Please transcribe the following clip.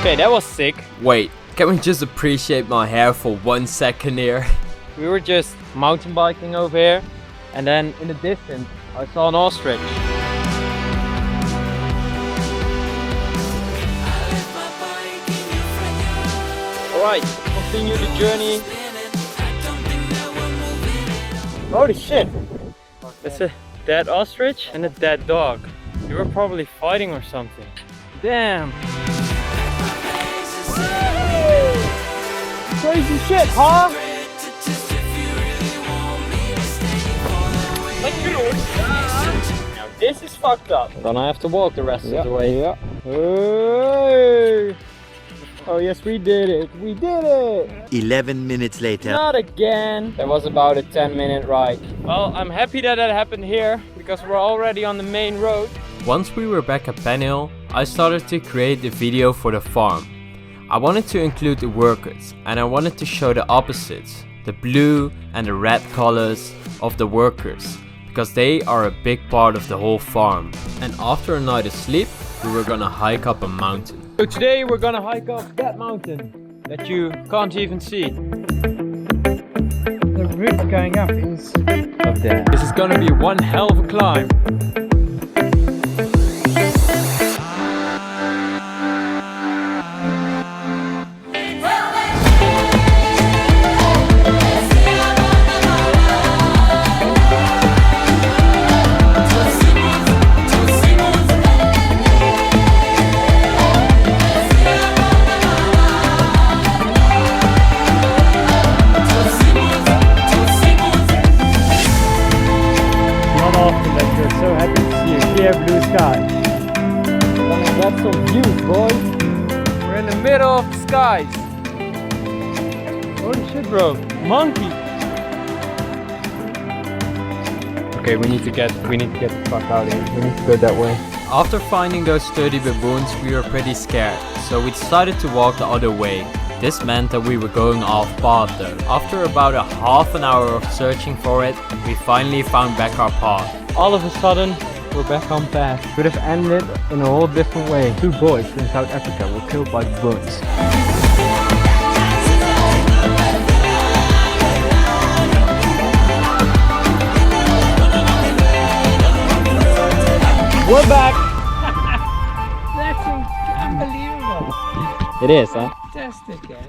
Okay, that was sick. Wait, can we just appreciate my hair for 1 second here? We were just mountain biking over here, and then in the distance I saw an ostrich. Alright, continue the journey. Holy shit! That's a dead ostrich and a dead dog. They were probably fighting or something. Damn! Crazy shit, huh? Now this is fucked up. Gonna have to walk the rest of the way. Yeah. Hey! Oh yes, we did it! We did it! 11 minutes later. Not again! That was about a 10-minute ride. Well, I'm happy that happened here, because we're already on the main road. Once we were back at Penhill, I started to create the video for the farm. I wanted to include the workers, and I wanted to show the opposites, the blue and the red colors of the workers, because they are a big part of the whole farm. And after a night of sleep, we were gonna hike up a mountain. So today we're gonna hike up that mountain that you can't even see. The route going up is Up there. This is gonna be one hell of a climb. blue sky. That's some views, boys. We're in the middle of the skies. Holy shit, bro. Monkey. Okay, we need to get the fuck out of here. We need to go that way. After finding those sturdy baboons, we were pretty scared, so we decided to walk the other way. This meant that we were going off path though. After about a half an hour of searching for it, we finally found back our path. All of a sudden, we're back on path. Could have ended in a whole different way. 2 boys in South Africa were killed by baboons. We're back! That's unbelievable. It is, huh? Fantastic, eh?